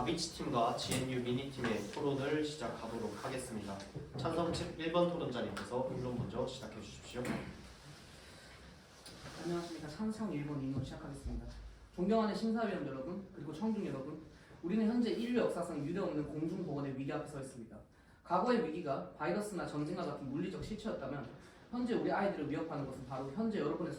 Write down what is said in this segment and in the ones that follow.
다비치 팀과 GNU 미니 팀의 토론을 시작하도록 하겠습니다. 찬성 측 1번 토론자님께서 의논 먼저 시작해 주십시오. 안녕하십니까. 찬성 1번 의논 시작하겠습니다. 존경하는 심사위원 여러분, 그리고 청중 여러분, 우리는 현재 인류 역사상 유례없는 공중보건의 위기 앞에 서 있습니다. 과거의 위기가 바이러스나 전쟁과 같은 물리적 실체였다면 현재 우리 아이들을 위협하는 것은 바로 현재 여러분의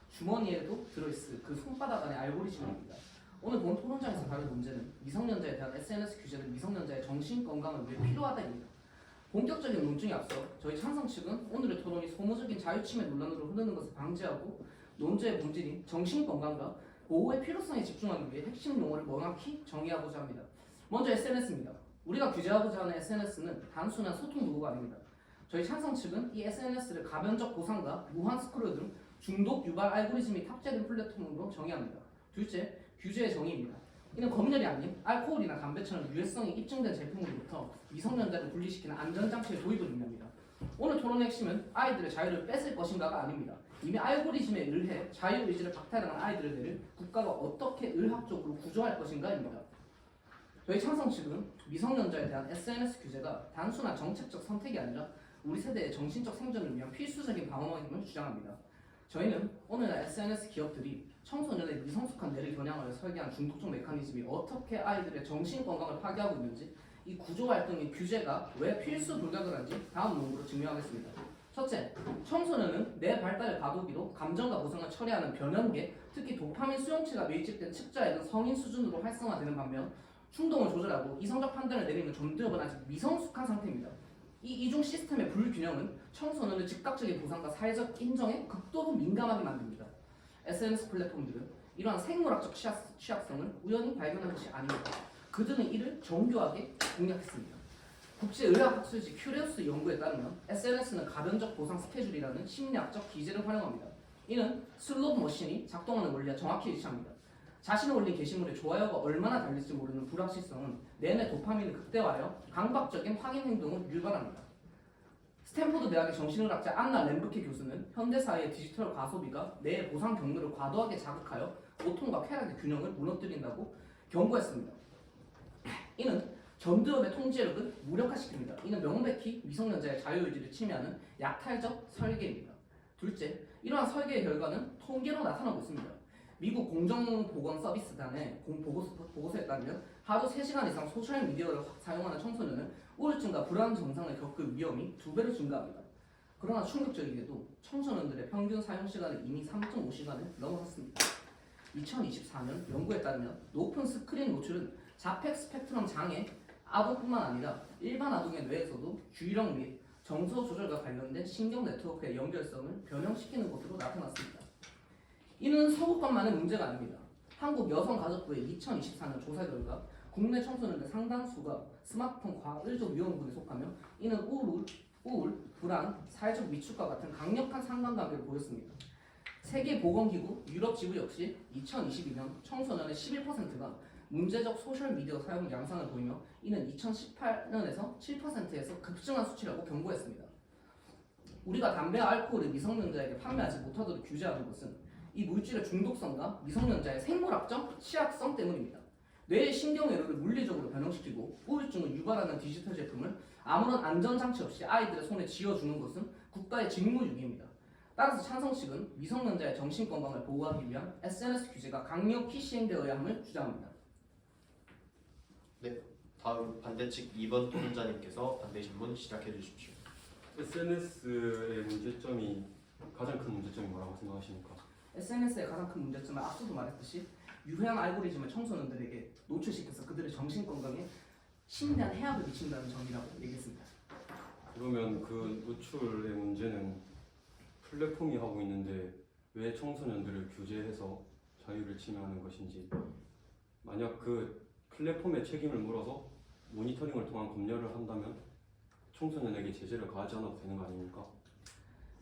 주머니에도 들어있을 그 손바닥 안의 알고리즘입니다. 오늘 본 토론장에서 다룰 문제는 미성년자에 대한 SNS 규제는 미성년자의 정신건강을 위해 필요하다입니다. 본격적인 논증에 앞서 저희 찬성 측은 오늘의 토론이 소모적인 자유침해 논란으로 흐르는 것을 방지하고 논제의 본질인 정신건강과 보호의 필요성에 집중하기 위해 핵심 용어를 명확히 정의하고자 합니다. 먼저 SNS입니다. 우리가 규제하고자 하는 SNS는 단순한 소통 도구가 아닙니다. 저희 찬성 측은 이 SNS를 가변적 보상과 무한 스크롤 등 중독 유발 알고리즘이 탑재된 플랫폼으로 정의합니다. 둘째, 규제의 정의입니다. 이는 검열이 아닌 알코올이나 담배처럼 유해성이 입증된 제품으로부터 미성년자를 분리시키는 안전장치의 도입을 의미합니다. 오늘 토론의 핵심은 아이들의 자유를 뺏을 것인가가 아닙니다. 이미 알고리즘에 의해 자유의지를 박탈당한 아이들을 국가가 어떻게 의학적으로 구조할 것인가입니다. 저희 찬성 측은 미성년자에 대한 SNS 규제가 단순한 정책적 선택이 아니라 우리 세대의 정신적 생존을 위한 필수적인 방어막임을 주장합니다. 저희는 오늘날 SNS 기업들이 청소년의 미성숙한 뇌를 겨냥하여 설계한 중독적 메커니즘이 어떻게 아이들의 정신건강을 파괴하고 있는지, 이 구조활동의 규제가 왜 필수 불가결한지 다음 논문으로 증명하겠습니다. 첫째, 청소년은 뇌 발달의 과도기로 감정과 보상을 처리하는 변연계, 특히 도파민 수용체가 밀집된 측자액은 성인 수준으로 활성화되는 반면 충동을 조절하고 이성적 판단을 내리는 전두엽은 아직 미성숙한 상태입니다. 이 이중 시스템의 불균형은 청소년의 즉각적인 보상과 사회적 인정에 극도로 민감하게 만듭니다. SNS 플랫폼들은 이러한 생물학적 취약성을 우연히 발견한 것이 아닙니다. 그들은 이를 정교하게 공략했습니다. 국제의학학술지 큐레우스 연구에 따르면 SNS는 가변적 보상 스케줄이라는 심리학적 기제를 활용합니다. 이는 슬롯 머신이 작동하는 원리와 정확히 일치합니다. 자신을 올린 게시물의 좋아요가 얼마나 달릴지 모르는 불확실성은 내내 도파민을 극대화하여 강박적인 확인 행동을 유발합니다. 스탠포드 대학의 정신의학자 안나 램브케 교수는 현대사회의 디지털 과소비가 뇌의 보상 경로를 과도하게 자극하여 고통과 쾌락의 균형을 무너뜨린다고 경고했습니다. 이는 전두엽의 통제력을 무력화시킵니다. 이는 명백히 미성년자의 자유의지를 침해하는 약탈적 설계입니다. 둘째, 이러한 설계의 결과는 통계로 나타나고 있습니다. 미국 공정보건서비스단의 보고서에 따르면 하루 3시간 이상 소셜미디어를 사용하는 청소년은 우울증과 불안 증상을 겪을 위험이 2배로 증가합니다. 그러나 충격적이게도 청소년들의 평균 사용시간은 이미 3.5시간을 넘어섰습니다. 2024년 연구에 따르면 높은 스크린 노출은 자폐 스펙트럼 장애 아동뿐만 아니라 일반 아동의 뇌에서도 주의력 및 정서 조절과 관련된 신경 네트워크의 연결성을 변형시키는 것으로 나타났습니다. 이는 서구권만의 문제가 아닙니다. 한국여성가족부의 2024년 조사 결과 국내 청소년들 상당수가 스마트폰 과의적 위험군에 속하며 이는 우울, 불안, 사회적 위축과 같은 강력한 상관관계를 보였습니다. 세계보건기구 유럽지부 역시 2022년 청소년의 11%가 문제적 소셜미디어 사용 양상을 보이며 이는 2018년에서 7%에서 급증한 수치라고 경고했습니다. 우리가 담배와 알코올을 미성년자에게 판매하지 못하도록 규제하는 것은 이 물질의 중독성과 미성년자의 생물학적 취약성 때문입니다. 뇌의 신경회로를 물리적으로 변형시키고 우울증을 유발하는 디지털 제품을 아무런 안전장치 없이 아이들의 손에 쥐어주는 것은 국가의 직무유기입니다. 따라서 찬성 측은 미성년자의 정신건강을 보호하기 위한 SNS 규제가 강력히 시행되어야 함을 주장합니다. 네, 다음 반대측 2번 토론자님께서 반대 질문 시작해 주십시오. SNS의 문제점이 가장 큰 문제점이 뭐라고 생각하십니까? SNS의 가장 큰 문제점은 앞서도 말했듯이 유해한 알고리즘을 청소년들에게 노출시켜서 그들의 정신건강에 심대한 해악을 미친다는 점이라고 얘기했습니다. 그러면 그 노출의 문제는 플랫폼이 하고 있는데 왜 청소년들을 규제해서 자유를 침해하는 것인지, 만약 그 플랫폼의 책임을 물어서 모니터링을 통한 검열을 한다면 청소년에게 제재를 가하지 않아도 되는 거 아닙니까?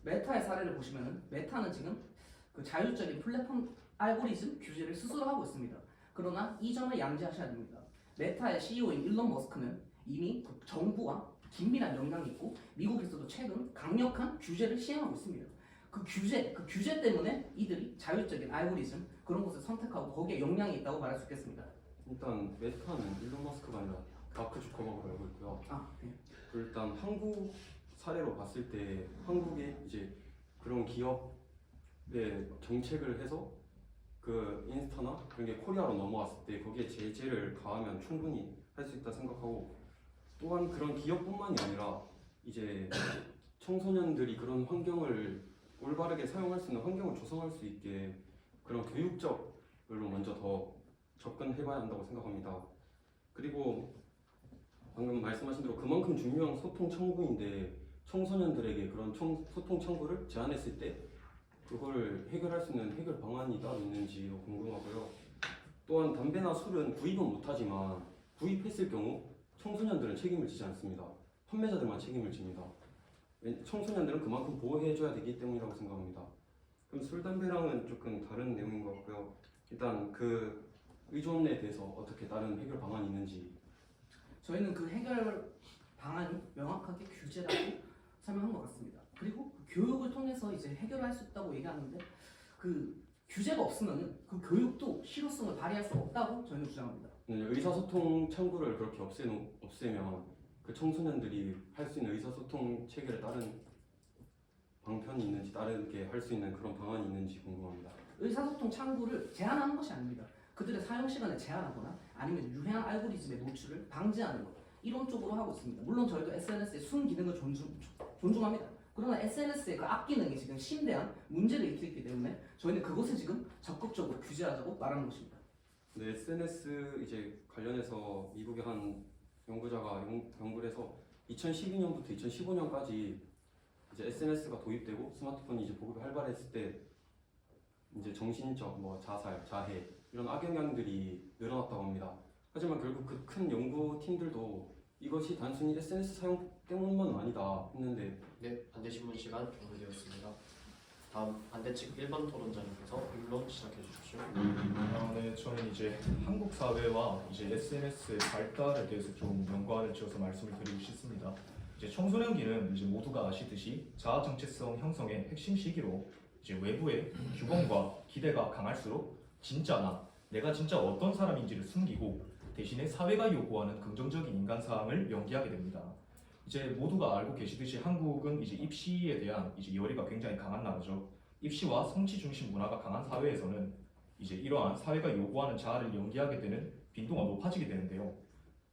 메타의 사례를 보시면 메타는 지금 그 자율적인 플랫폼 알고리즘 규제를 스스로 하고 있습니다. 그러나 이 점을 양지하셔야 됩니다. 메타의 CEO인 일론 머스크는 이미 그 정부와 긴밀한 영향이 있고 미국에서도 최근 강력한 규제를 시행하고 있습니다. 그 규제 때문에 이들이 자율적인 알고리즘 그런 것을 선택하고 거기에 영향이 있다고 말할 수 있겠습니다. 일단 메타는 일론 머스크가 아니라 마크 주커버그로 알고 있고요. 네. 그리고 일단 한국 사례로 봤을 때 한국이 이제 그런 기업의 정책을 해서 그 인스타나 그런 게 코리아로 넘어왔을 때 거기에 제재를 가하면 충분히 할 수 있다 생각하고, 또한 그런 기업뿐만이 아니라 이제 청소년들이 그런 환경을 올바르게 사용할 수 있는 환경을 조성할 수 있게 그런 교육적으로 먼저 더 접근해봐야 한다고 생각합니다. 그리고 방금 말씀하신 대로 그만큼 중요한 소통 창구인데 청소년들에게 그런 소통 창구를 제안했을 때 그걸 해결할 수 있는 해결 방안이 따로 있는지 궁금하고요. 또한 담배나 술은 구입은 못하지만 구입했을 경우 청소년들은 책임을 지지 않습니다. 판매자들만 책임을 집니다. 청소년들은 그만큼 보호해줘야 되기 때문이라고 생각합니다. 그럼 술, 담배랑은 조금 다른 내용인 것 같고요. 일단 그 의존에 대해서 어떻게 다른 해결 방안이 있는지. 저희는 그 해결 방안이 명확하게 규제라고 설명한 것 같습니다. 그리고 그 교육을 통해서 이제 해결할 수 있다고 얘기하는데 그 규제가 없으면 그 교육도 실효성을 발휘할 수 없다고 저희는 주장합니다. 의사소통 창구를 그렇게 없애면 그 청소년들이 할 수 있는 의사소통 체계를 다른 방편이 있는지 다르게 할 수 있는 그런 방안이 있는지 궁금합니다. 의사소통 창구를 제한하는 것이 아닙니다. 그들의 사용 시간을 제한하거나 아니면 유해한 알고리즘의 노출을 방지하는 것, 이런 쪽으로 하고 있습니다. 물론 저희도 SNS의 순기능을 존중합니다. 그러나 SNS의 그 악기능이 지금 심대한 문제를 일으키기 때문에 저희는 그것을 지금 적극적으로 규제하자고 말하는 것입니다. 네, SNS 이제 관련해서 미국의 한 연구자가 연구를 해서 2012년부터 2015년까지 이제 SNS가 도입되고 스마트폰이 이제 보급이 활발했을 때 이제 정신적 자살, 자해 이런 악영향들이 늘어났다고 합니다. 하지만 결국 그 큰 연구팀들도 이것이 단순히 SNS 사용 때문만 아니다 했는데. 네, 반대신문 시간 종료되었습니다. 다음 반대측 1번 토론자님께서 본론 시작해 주십시오. 네, 저는 이제 한국 사회와 이제 SNS의 발달에 대해서 좀 연관을 지어서 말씀을 드리고 싶습니다. 이제 청소년기는 이제 모두가 아시듯이 자아 정체성 형성의 핵심 시기로 이제 외부의 규범과 기대가 강할수록 진짜 내가 진짜 어떤 사람인지를 숨기고 대신에 사회가 요구하는 긍정적인 인간상을 연기하게 됩니다. 이제 모두가 알고 계시듯이 한국은 이제 입시에 대한 이제 열의가 굉장히 강한 나라죠. 입시와 성취 중심 문화가 강한 사회에서는 이제 이러한 사회가 요구하는 자아를 연기하게 되는 빈도가 높아지게 되는데요.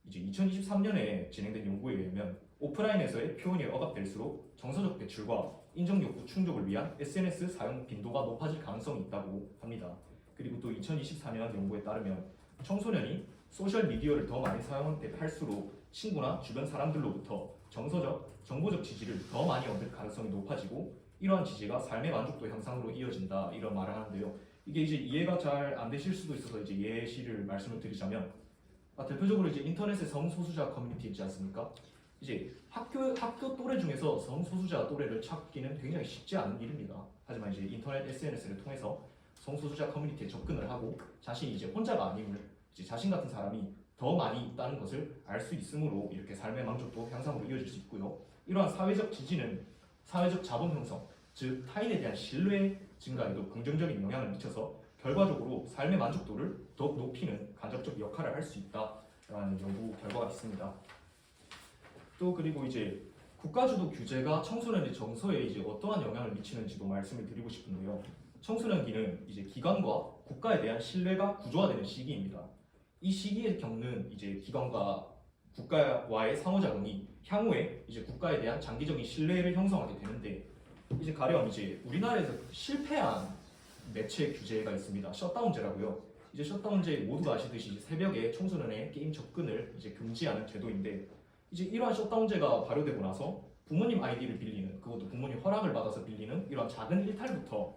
이제 2023년에 진행된 연구에 의하면 오프라인에서의 표현이 억압될수록 정서적 배출과 인정 욕구 충족을 위한 SNS 사용 빈도가 높아질 가능성이 있다고 합니다. 그리고 또 2024년 연구에 따르면 청소년이 소셜 미디어를 더 많이 사용할수록 친구나 주변 사람들로부터 정서적, 정보적 지지를 더 많이 얻을 가능성이 높아지고 이러한 지지가 삶의 만족도 향상으로 이어진다, 이런 말을 하는데요. 이게 이제 이해가 잘 안 되실 수도 있어서 이제 예시를 말씀을 드리자면 대표적으로 이제 인터넷의 성소수자 커뮤니티 있지 않습니까? 이제 학교 또래 중에서 성소수자 또래를 찾기는 굉장히 쉽지 않은 일입니다. 하지만 이제 인터넷 SNS를 통해서 성소수자 커뮤니티에 접근을 하고 자신이 이제 혼자가 아님을 이제 자신 같은 사람이 더 많이 있다는 것을 알 수 있으므로 이렇게 삶의 만족도 향상으로 이어질 수 있고요. 이러한 사회적 지지는 사회적 자본 형성, 즉 타인에 대한 신뢰 증가에도 긍정적인 영향을 미쳐서 결과적으로 삶의 만족도를 더욱 높이는 간접적 역할을 할 수 있다라는 연구 결과가 있습니다. 또 그리고 이제 국가주도 규제가 청소년의 정서에 이제 어떠한 영향을 미치는지도 말씀을 드리고 싶은데요. 청소년기는 이제 기관과 국가에 대한 신뢰가 구조화되는 시기입니다. 이 시기에 겪는 이제 기관과 국가와의 상호작용이 향후에 이제 국가에 대한 장기적인 신뢰를 형성하게 되는데, 이제 가령 이제 우리나라에서 실패한 매체 규제가 있습니다. 셧다운제라고요. 이제 셧다운제 모두가 아시듯이 이제 새벽에 청소년의 게임 접근을 이제 금지하는 제도인데, 이제 이러한 셧다운제가 발효되고 나서 부모님 아이디를 빌리는, 그것도 부모님 허락을 받아서 빌리는 이러한 작은 일탈부터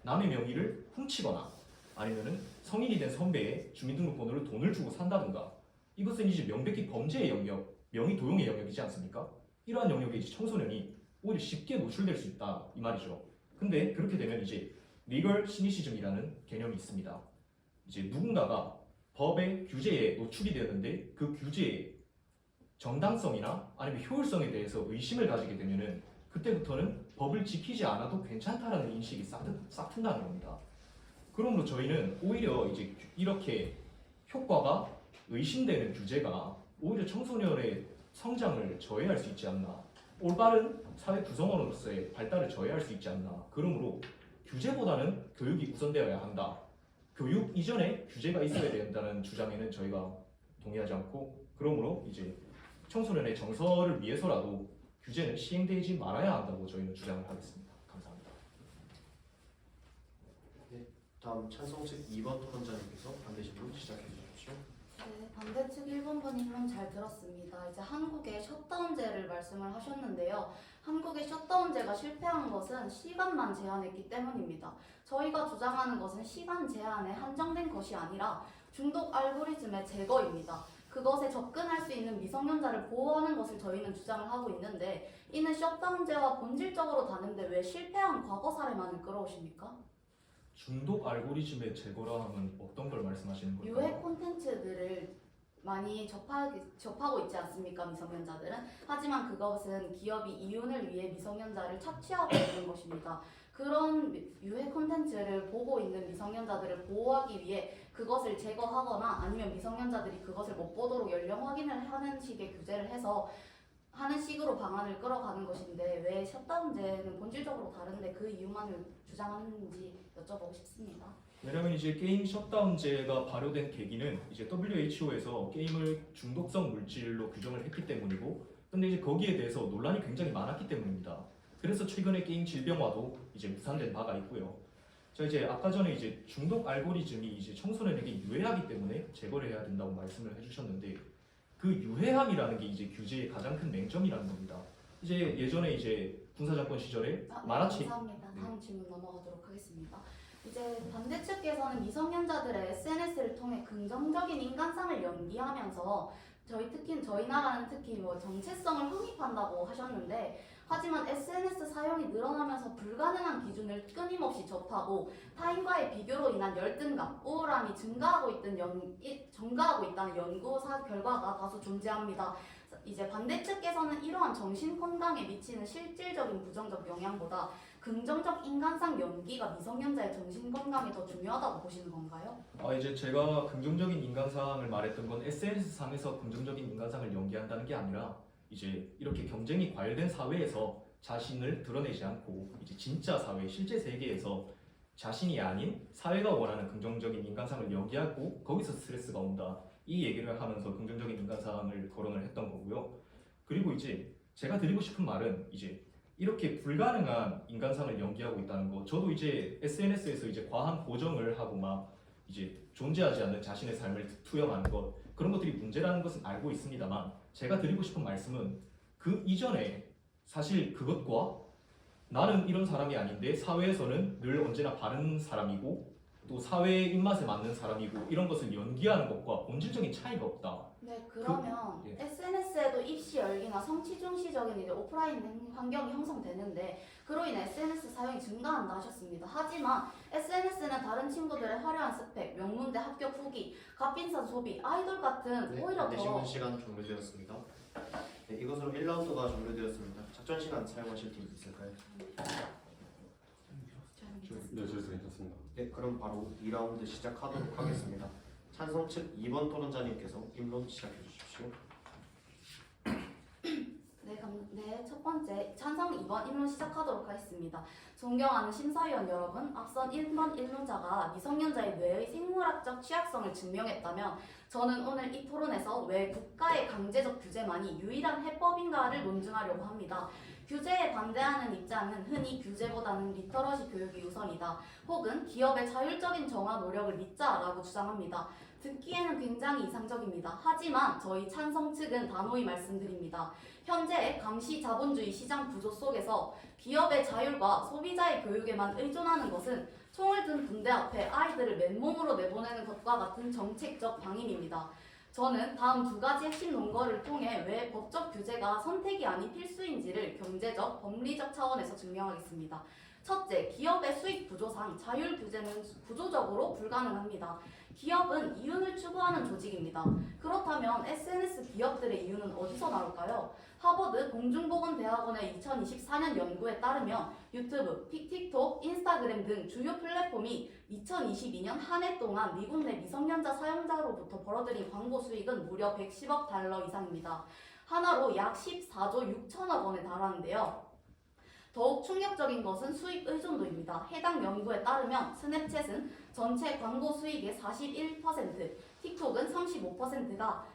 남의 명의를 훔치거나 아니면은 성인이 된 선배의 주민등록번호를 돈을 주고 산다든가, 이것은 이제 명백히 범죄의 영역, 명의 도용의 영역이지 않습니까? 이러한 영역에 이제 청소년이 오히려 쉽게 노출될 수 있다, 이 말이죠. 근데 그렇게 되면 이제 리걸 시니시즘이라는 개념이 있습니다. 이제 누군가가 법의 규제에 노출이 되었는데 그 규제의 정당성이나 아니면 효율성에 대해서 의심을 가지게 되면은 그때부터는 법을 지키지 않아도 괜찮다라는 인식이 싹 튼다는 겁니다. 그러므로 저희는 오히려 이제 이렇게 효과가 의심되는 규제가 오히려 청소년의 성장을 저해할 수 있지 않나, 올바른 사회 구성원으로서의 발달을 저해할 수 있지 않나. 그러므로 규제보다는 교육이 우선되어야 한다. 교육 이전에 규제가 있어야 된다는 주장에는 저희가 동의하지 않고, 그러므로 이제 청소년의 정서를 위해서라도 규제는 시행되지 말아야 한다고 저희는 주장을 하겠습니다. 감사합니다. 다음 찬성 측 2번 토론자님께서 반대 질문 시작해 주십시오. 네, 반대 측 1번 입론 잘 들었습니다. 이제 한국의 셧다운제를 말씀을 하셨는데요. 한국의 셧다운제가 실패한 것은 시간만 제한했기 때문입니다. 저희가 주장하는 것은 시간 제한에 한정된 것이 아니라 중독 알고리즘의 제거입니다. 그것에 접근할 수 있는 미성년자를 보호하는 것을 저희는 주장을 하고 있는데, 이는 셧다운제와 본질적으로 다른데 왜 실패한 과거 사례만을 끌어오십니까? 중독 알고리즘의 제거라 하면 어떤 걸 말씀하시는 걸까요? 유해 콘텐츠들을 많이 접하고 있지 않습니까, 미성년자들은? 하지만 그것은 기업이 이윤을 위해 미성년자를 착취하고 있는 것입니다. 그런 유해 콘텐츠를 보고 있는 미성년자들을 보호하기 위해 그것을 제거하거나 아니면 미성년자들이 그것을 못 보도록 연령 확인을 하는 식의 규제를 해서 하는 식으로 방안을 끌어가는 것인데, 왜 셧다운제는 본질적으로 다른데 그 이유만을 주장하는지 여쭤보고 싶습니다. 왜냐면 이제 게임 셧다운제가 발효된 계기는 이제 WHO에서 게임을 중독성 물질로 규정을 했기 때문이고, 근데 이제 거기에 대해서 논란이 굉장히 많았기 때문입니다. 그래서 최근에 게임 질병화도 이제 무산된 바가 있고요. 자, 이제 아까 전에 이제 중독 알고리즘이 이제 청소년에게 유해하기 때문에 제거를 해야 된다고 말씀을 해주셨는데, 그 유해함이라는 게 이제 규제의 가장 큰 맹점이라는 겁니다. 이제 예전에 이제 군사정권 시절에 만화책. 감사합니다. 다음 질문 넘어가도록 하겠습니다. 이제 반대 측에서는 미성년자들의 SNS를 통해 긍정적인 인간상을 연기하면서 저희 나라는 특히 뭐 정체성을 확립한다고 하셨는데, 하지만 SNS 사용이 늘어나면서 불가능한 기준을 끊임없이 접하고 타인과의 비교로 인한 열등감, 우울함이 증가하고 있다는 연구 결과가 다수 존재합니다. 이제 반대 측에서는 이러한 정신 건강에 미치는 실질적인 부정적 영향보다 긍정적 인간상 연기가 미성년자의 정신 건강에 더 중요하다고 보시는 건가요? 이제 제가 긍정적인 인간상을 말했던 건 SNS상에서 긍정적인 인간상을 연기한다는 게 아니라, 이제 이렇게 경쟁이 과열된 사회에서 자신을 드러내지 않고 이제 진짜 사회, 실제 세계에서 자신이 아닌 사회가 원하는 긍정적인 인간상을 연기하고 거기서 스트레스가 온다, 이 얘기를 하면서 긍정적인 인간상을 거론을 했던 거고요. 그리고 이제 제가 드리고 싶은 말은, 이제 이렇게 불가능한 인간상을 연기하고 있다는 거, 저도 이제 SNS에서 이제 과한 보정을 하고 막 이제 존재하지 않는 자신의 삶을 투영하는 것, 그런 것들이 문제라는 것은 알고 있습니다만, 제가 드리고 싶은 말씀은 그 이전에 사실 그것과 나는 이런 사람이 아닌데 사회에서는 늘 언제나 바른 사람이고 또 사회의 입맛에 맞는 사람이고 이런 것을 연기하는 것과 본질적인 차이가 없다. 네, 그러면 예. SNS에도 입시 열기나 성취 중시적인 이제 오프라인 환경이 형성되는데, 그로 인해 SNS 사용이 증가한다 하셨습니다. 하지만 SNS는 다른 친구들의 화려한 스펙, 명문대 합격 후기, 값비싼 소비, 아이돌 같은 네, 오히려 반대 질문 더 시간 종료되었습니다. 네, 이것으로 1라운드가 종료되었습니다. 작전 시간 사용하실 팀 있을까요? 네, 저희도 괜찮습니다. 네, 그럼 바로 2라운드 시작하도록 하겠습니다. 찬성 측 2번 토론자님께서 입론 시작해 주십시오. 네, 첫 번째 찬성 2번 입론 시작하도록 하겠습니다. 존경하는 심사위원 여러분, 앞선 1번 입론자가 미성년자의 뇌의 생물학적 취약성을 증명했다면, 저는 오늘 이 토론에서 왜 국가의 강제적 규제만이 유일한 해법인가를 논증하려고 합니다. 규제에 반대하는 입장은 흔히 규제보다는 리터러시 교육이 우선이다, 혹은 기업의 자율적인 정화 노력을 믿자라고 주장합니다. 듣기에는 굉장히 이상적입니다. 하지만 저희 찬성 측은 단호히 말씀드립니다. 현재 감시 자본주의 시장 구조 속에서 기업의 자율과 소비자의 교육에만 의존하는 것은 총을 든 군대 앞에 아이들을 맨몸으로 내보내는 것과 같은 정책적 방임입니다. 저는 다음 두 가지 핵심 논거를 통해 왜 법적 규제가 선택이 아닌 필수인지를 경제적, 법리적 차원에서 증명하겠습니다. 첫째, 기업의 수익 구조상 자율 규제는 구조적으로 불가능합니다. 기업은 이윤을 추구하는 조직입니다. 그렇다면 SNS 기업들의 이윤은 어디서 나올까요? 하버드 공중보건대학원의 2024년 연구에 따르면 유튜브, 틱톡, 인스타그램 등 주요 플랫폼이 2022년 한 해 동안 미국 내 미성년자 사용자로부터 벌어들인 광고 수익은 무려 110억 달러 이상입니다. 하나로 약 14조 6천억 원에 달하는데요. 더욱 충격적인 것은 수익 의존도입니다. 해당 연구에 따르면 스냅챗은 전체 광고 수익의 41%, 틱톡은 35%가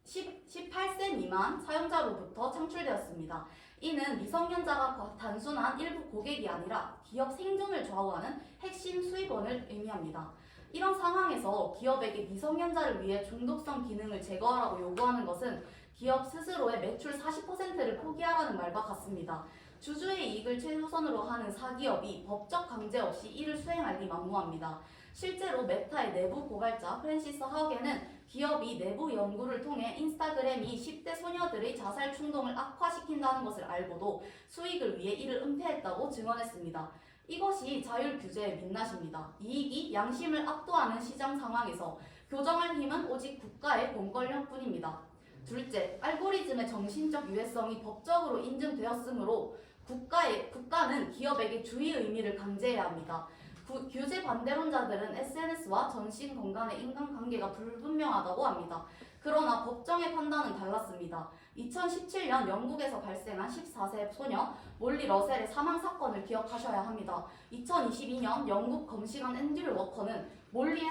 18세 미만 사용자로부터 창출되었습니다. 이는 미성년자가 단순한 일부 고객이 아니라 기업 생존을 좌우하는 핵심 수익원을 의미합니다. 이런 상황에서 기업에게 미성년자를 위해 중독성 기능을 제거하라고 요구하는 것은 기업 스스로의 매출 40%를 포기하라는 말과 같습니다. 주주의 이익을 최우선으로 하는 사기업이 법적 강제 없이 이를 수행하기 만무합니다. 실제로 메타의 내부 고발자 프랜시스 하우게는 기업이 내부 연구를 통해 인스타그램이 10대 소녀들의 자살 충동을 악화시킨다는 것을 알고도 수익을 위해 이를 은폐했다고 증언했습니다. 이것이 자율 규제의 민낯입니다. 이익이 양심을 압도하는 시장 상황에서 교정할 힘은 오직 국가의 공권력뿐입니다. 둘째, 알고리즘의 정신적 유해성이 법적으로 인증되었으므로 국가는 기업에게 주의 의미를 강제해야 합니다. 규제 반대론자들은 SNS와 정신 건강의 인간관계가 불분명하다고 합니다. 그러나 법정의 판단은 달랐습니다. 2017년 영국에서 발생한 14세 소녀 몰리 러셀의 사망 사건을 기억하셔야 합니다. 2022년 영국 검시관 앤드류 워커는 몰리의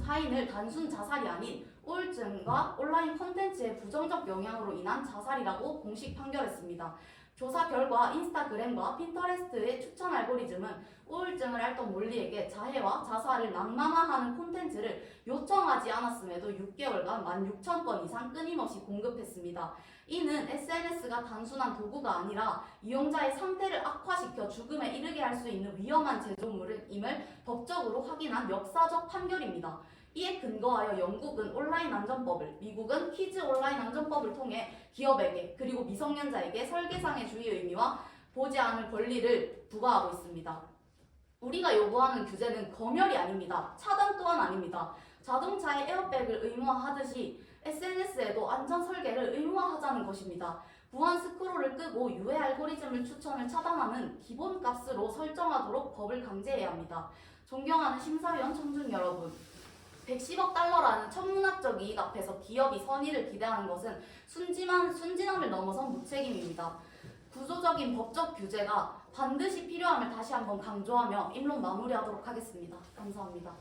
사인을 단순 자살이 아닌 우울증과 온라인 콘텐츠의 부정적 영향으로 인한 자살이라고 공식 판결했습니다. 조사 결과 인스타그램과 핀터레스트의 추천 알고리즘은 우울증을 앓던 몰리에게 자해와 자살을 낭만화하는 콘텐츠를 요청하지 않았음에도 6개월간 16,000건 이상 끊임없이 공급했습니다. 이는 SNS가 단순한 도구가 아니라 이용자의 상태를 악화시켜 죽음에 이르게 할 수 있는 위험한 제조물임을 법적으로 확인한 역사적 판결입니다. 이에 근거하여 영국은 온라인 안전법을, 미국은 키즈 온라인 안전법을 통해 기업에게 그리고 미성년자에게 설계상의 주의 의미와 보지 않을 권리를 부과하고 있습니다. 우리가 요구하는 규제는 검열이 아닙니다. 차단 또한 아닙니다. 자동차의 에어백을 의무화하듯이 SNS에도 안전 설계를 의무화하자는 것입니다. 무한 스크롤을 끄고 유해 알고리즘을 추천을 차단하는 기본값으로 설정하도록 법을 강제해야 합니다. 존경하는 심사위원 청중 여러분, 110억 달러라는 천문학적 이익 앞에서 기업이 선의를 기대하는 것은 순진함을 넘어선 무책임입니다. 구조적인 법적 규제가 반드시 필요함을 다시 한번 강조하며 입론 마무리하도록 하겠습니다. 감사합니다.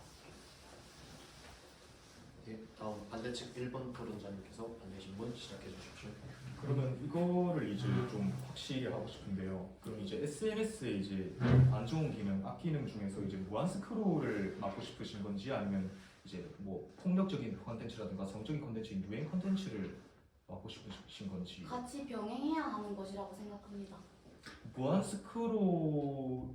네, 다음 반대측 1번 토론자님께서 반대 질문 시작해 주십시오. 그러면 이거를 이제 좀 확실히 하고 싶은데요. 그럼 이제 SNS의 이제 안 좋은 기능, 악기능 중에서 이제 무한 스크롤을 막고 싶으신 건지 아니면 이제 뭐 폭력적인 컨텐츠라든가 성적인 컨텐츠인 유행 컨텐츠를 막고 싶으신 건지. 같이 병행해야 하는 것이라고 생각합니다. 무한 스크롤을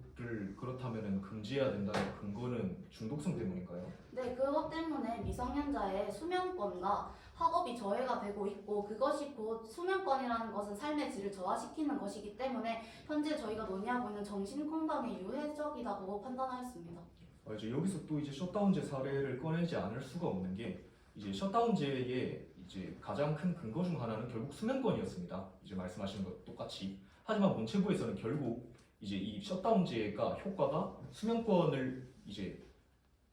그렇다면은 금지해야 된다는 근거는 중독성 때문인가요? 네, 그것 때문에 미성년자의 수면권과 학업이 저해가 되고 있고 그것이 곧 수면권이라는 것은 삶의 질을 저하시키는 것이기 때문에 현재 저희가 논의하고 있는 정신건강에 유해적이라고 판단하였습니다. 이제 여기서 또 이제 셧다운제 사례를 꺼내지 않을 수가 없는 게 이제 셧다운제의 이제 가장 큰 근거 중 하나는 결국 수면권이었습니다. 이제 말씀하시는 것 똑같이. 하지만 문체부에서는 결국 이제 이 셧다운제가 효과가 수면권을 이제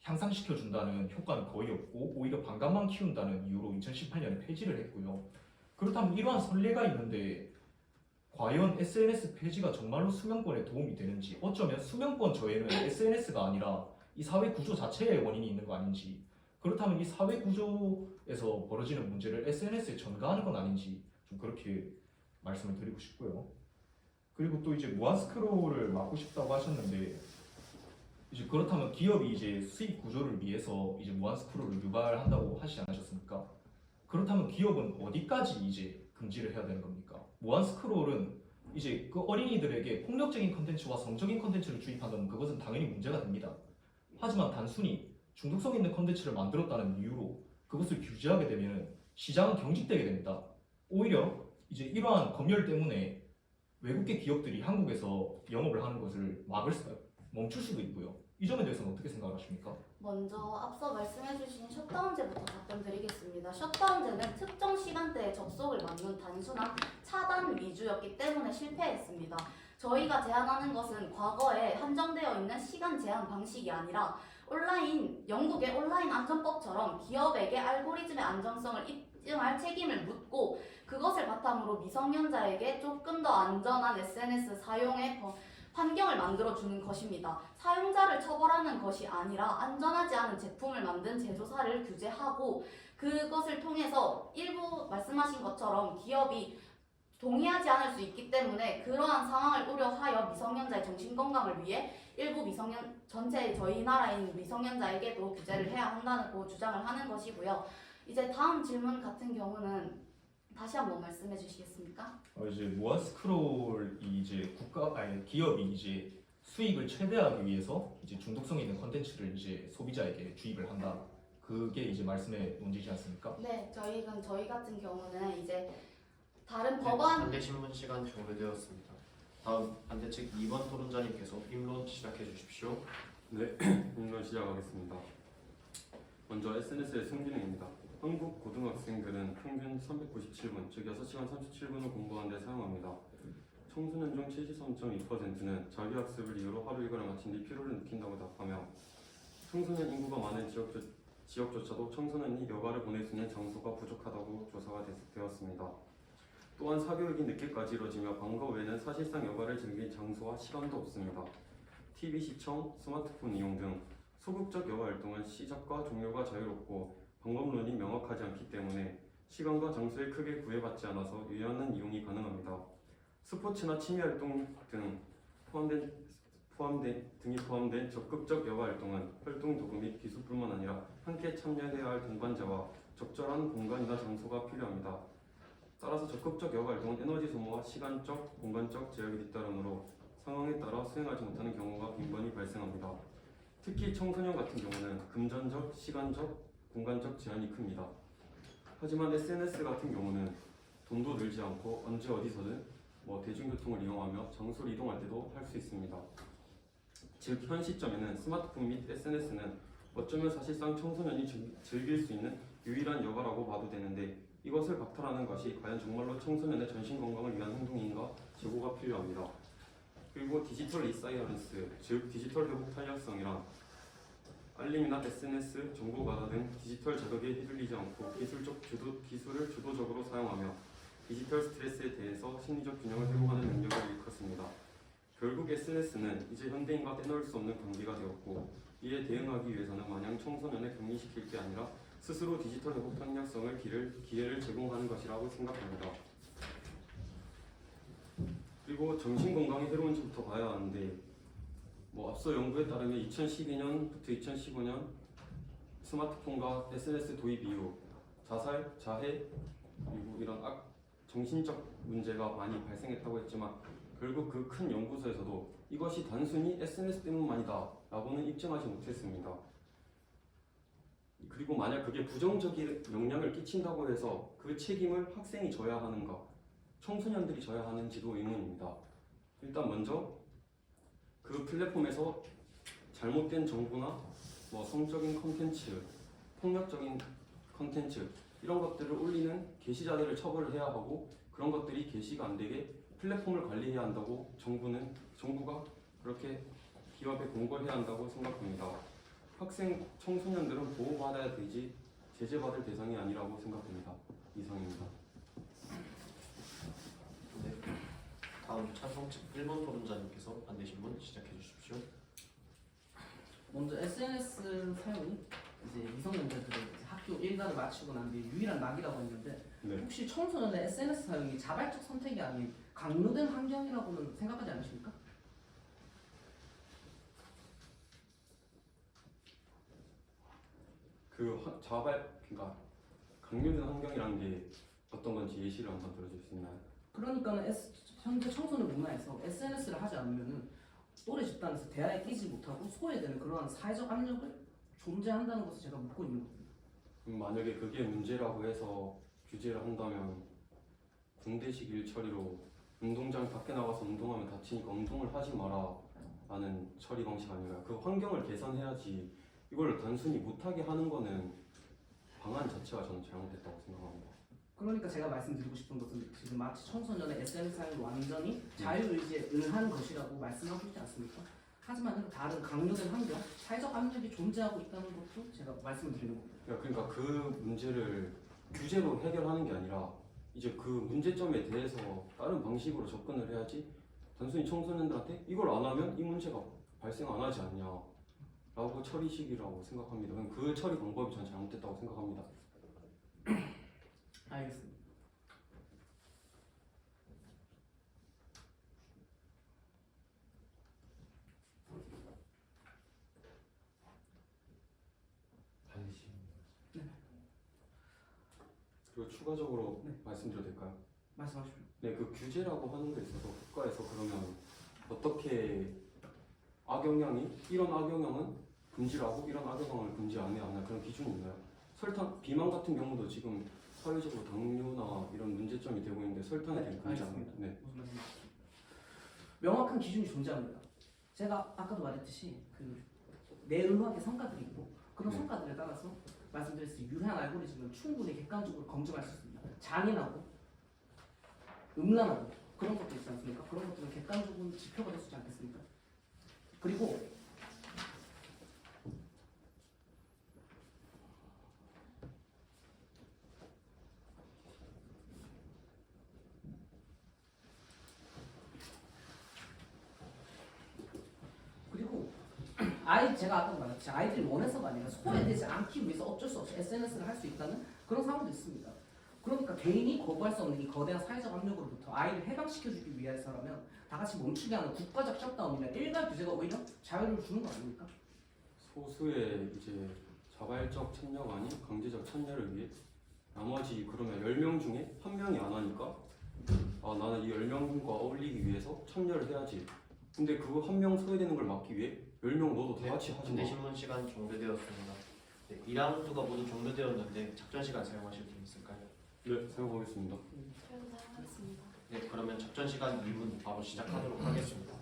향상시켜 준다는 효과는 거의 없고 오히려 반감만 키운다는 이유로 2018년에 폐지를 했고요. 그렇다면 이러한 선례가 있는데 과연 SNS 폐지가 정말로 수면권에 도움이 되는지, 어쩌면 수면권 저해는 SNS가 아니라 이 사회 구조 자체에 원인이 있는 거 아닌지, 그렇다면 이 사회 구조에서 벌어지는 문제를 SNS에 전가하는 건 아닌지 좀 그렇게 말씀을 드리고 싶고요. 그리고 또 이제 무한 스크롤을 막고 싶다고 하셨는데 이제 그렇다면 기업이 이제 수익 구조를 위해서 이제 무한 스크롤을 유발한다고 하시지 않으셨습니까? 그렇다면 기업은 어디까지 이제 금지를 해야 되는 겁니까? 무한 스크롤은 이제 그 어린이들에게 폭력적인 컨텐츠와 성적인 컨텐츠를 주입한다면 그것은 당연히 문제가 됩니다. 하지만 단순히 중독성 있는 컨텐츠를 만들었다는 이유로 그것을 규제하게 되면 시장은 경직되게 됩니다. 오히려 이제 이러한 검열 때문에 외국계 기업들이 한국에서 영업을 하는 것을 멈출 수도 있고요. 이 점에 대해서는 어떻게 생각하십니까? 먼저 앞서 말씀해주신 셧다운제부터 답변드리겠습니다. 셧다운제는 특정 시간대에 접속을 막는 단순한 차단 위주였기 때문에 실패했습니다. 저희가 제안하는 것은 과거에 한정되어 있는 시간 제한 방식이 아니라 영국의 온라인 안전법처럼 기업에게 알고리즘의 안정성을 입증할 책임을 묻고 그것을 바탕으로 미성년자에게 조금 더 안전한 SNS 사용의 환경을 만들어주는 것입니다. 사용자를 처벌하는 것이 아니라 안전하지 않은 제품을 만든 제조사를 규제하고 그것을 통해서 일부 말씀하신 것처럼 기업이 동의하지 않을 수 있기 때문에 그러한 상황을 우려하여 미성년자의 정신건강을 위해 일부 전체 저희 나라인 미성년자에게도 규제를 해야 한다고 주장을 하는 것이고요. 이제 다음 질문 같은 경우는 다시 한번 말씀해 주시겠습니까? 이제 무한 스크롤이 이제 기업이 이제 수익을 최대화하기 위해서 이제 중독성 있는 컨텐츠를 이제 소비자에게 주입을 한다. 그게 이제 말씀의 논지지 않습니까? 네, 저희 같은 경우는 이제 다른 네, 법안 반대 신문 시간 종료되었습니다. 다음 반대측 2번 토론자님께서 입론 시작해 주십시오. 네, 입론 시작하겠습니다. 먼저 SNS의 순기능입니다. 한국 고등학생들은 평균 397분, 즉 6시간 37분을 공부하는 데 사용합니다. 청소년 중 73.2%는 자기학습을 이유로 하루 일과를 마친 뒤 피로를 느낀다고 답하며 청소년 인구가 많은 지역조차도 청소년이 여가를 보낼 수 있는 장소가 부족하다고 조사가 되었습니다. 또한 사교육이 늦게까지 이뤄지며 방과 후에는 사실상 여가를 즐길 장소와 시간도 없습니다. TV 시청, 스마트폰 이용 등 소극적 여가 활동은 시작과 종료가 자유롭고 방법론이 명확하지 않기 때문에 시간과 장소에 크게 구애받지 않아서 유연한 이용이 가능합니다. 스포츠나 취미활동 등이 포함된 적극적 여가 활동은 활동 도구 및 기술뿐만 아니라 함께 참여해야 할 동반자와 적절한 공간이나 장소가 필요합니다. 따라서 적극적 여가 활동은 에너지 소모와 시간적, 공간적 제약이 뒤따르므로 상황에 따라 수행하지 못하는 경우가 빈번히 발생합니다. 특히 청소년 같은 경우는 금전적, 시간적, 공간적 제한이 큽니다. 하지만 SNS 같은 경우는 돈도 들지 않고 언제 어디서든 대중교통을 이용하며 장소를 이동할 때도 할 수 있습니다. 즉 현 시점에는 스마트폰 및 SNS는 어쩌면 사실상 청소년이 즐길 수 있는 유일한 여가라고 봐도 되는데 이것을 박탈하는 것이 과연 정말로 청소년의 정신건강을 위한 행동인가 재고가 필요합니다. 그리고 디지털 리사이언스, 즉 디지털 회복 탄력성이란 알림이나 SNS, 정보 가다 등 디지털 자극에 휘둘리지 않고 기술을 주도적으로 사용하며 디지털 스트레스에 대해서 심리적 균형을 회복하는 능력을 일컫습니다. 결국 SNS는 이제 현대인과 떼놓을 수 없는 관계가 되었고 이에 대응하기 위해서는 마냥 청소년을 격리시킬 게 아니라 스스로 디지털 회복 탄력성을 기회를 제공하는 것이라고 생각합니다. 그리고 정신건강의 해로운지부터 봐야 하는데 앞서 연구에 따르면 2012년부터 2015년 스마트폰과 SNS 도입 이후 자살, 자해, 그리고 이런 정신적 문제가 많이 발생했다고 했지만 결국 그 큰 연구소에서도 이것이 단순히 SNS 때문만이다 라고는 입증하지 못했습니다. 그리고 만약 그게 부정적인 영향을 끼친다고 해서 그 책임을 학생이 져야 하는가, 청소년들이 져야 하는지도 의문입니다. 일단 먼저 그 플랫폼에서 잘못된 정보나 성적인 컨텐츠, 폭력적인 컨텐츠 이런 것들을 올리는 게시자들을 처벌을 해야 하고 그런 것들이 게시가 안 되게 플랫폼을 관리해야 한다고 정부가 그렇게 기업에 공고를 해야 한다고 생각합니다. 학생, 청소년들은 보호받아야 되지 제재받을 대상이 아니라고 생각합니다. 이상입니다. 네. 다음 찬성 측 1번 토론자님께서 반대 신문 시작해 주십시오. 먼저 SNS 사용이 이제 미성년자들의 학교 일과를 마치고 난 뒤에 유일한 낙이라고 했는데 네. 혹시 청소년의 SNS 사용이 자발적 선택이 아닌 강요된 환경이라고는 생각하지 않으십니까? 그러니까 강요된 환경이라는 게 어떤 건지 예시를 한번 들어줄 수 있나요? 그러니까는 현재 청소년 문화에서 SNS를 하지 않으면은 또래 집단에서 대화에 끼지 못하고 소외되는 그러한 사회적 압력을 존재한다는 것을 제가 묻고 있는 겁니다. 만약에 그게 문제라고 해서 규제를 한다면 군대식 일처리로 운동장 밖에 나가서 운동하면 다치니까 운동을 하지 마라 라는 처리 방식 아닌가요? 그 환경을 개선해야지 이걸 단순히 못하게 하는 거는 방안 자체가 저는 잘못됐다고 생각합니다. 그러니까 제가 말씀드리고 싶은 것은 지금 마치 청소년의 SNS 사용을 완전히 자유의지에 의한 것이라고 말씀하고 있지 않습니까? 하지만 다른 강요된 환경, 사회적 압력이 존재하고 있다는 것도 제가 말씀을 드리는 겁니다. 그러니까 그 문제를 규제로 해결하는 게 아니라 이제 그 문제점에 대해서 다른 방식으로 접근을 해야지 단순히 청소년들한테 이걸 안 하면 이 문제가 발생 안 하지 않냐 라고 처리식이라고 생각합니다. 그럼 그 처리 방법이 전 잘못됐다고 생각합니다. 알겠습니다. 그리고 추가적으로 네. 말씀드려도 될까요? 말씀하십시오. 네, 그 규제라고 하는 데 있어서 국가에서 그러면 어떻게 악영향이 이런 악영향은 금지를 하고 이런 악영향을 금지 안 해야 하나 그런 기준이 있나요? 설탕, 비만 같은 경우도 지금 사회적으로 당뇨나 이런 문제점이 되고 있는데 설탕에 대해 금지 안 합니다. 네. 무슨 말씀이신지. 명확한 기준이 존재합니다. 제가 아까도 말했듯이 그 내의학의 성과들이 있고 그런 네. 성과들에 따라서 말씀드렸듯이 유해한 알고리즘을 충분히 객관적으로 검증할 수 있습니다. 잔인하고 음란하고 그런 것도 있지 않습니까? 그런 것들은 객관적인 지표가 될 수 있지 않겠습니까? 그리고 제가 아까 말했듯이 아이들이 원해서가 아니라 소외되지 않기 위해서 어쩔 수 없이 SNS를 할 수 있다는 그런 상황도 있습니다. 그러니까 개인이 거부할 수 없는 이 거대한 사회적 압력으로부터 아이를 해방시켜주기 위해서라면 다 같이 멈추게 하는 국가적 셧다운이나 일괄 규제가 오히려 자유를 주는 거 아닙니까? 소수의 이제 자발적 참여가 아닌 강제적 참여를 위해 나머지 그러면 10명 중에 한 명이 안 하니까 아 나는 이 10명과 어울리기 위해서 참여를 해야지. 근데 그거 한 명 소외되는 걸 막기 위해 10명 너도 다 같이 하지 군대 마. 신문 시간 종료되었습니다. 네, 2라운드가 모두 종료되었는데 작전 시간 사용하실 분 있을까요? 네, 사용하겠습니다. 저도 사용하겠습니다. 네, 그러면 작전 시간 2분 바로 시작하도록 하겠습니다.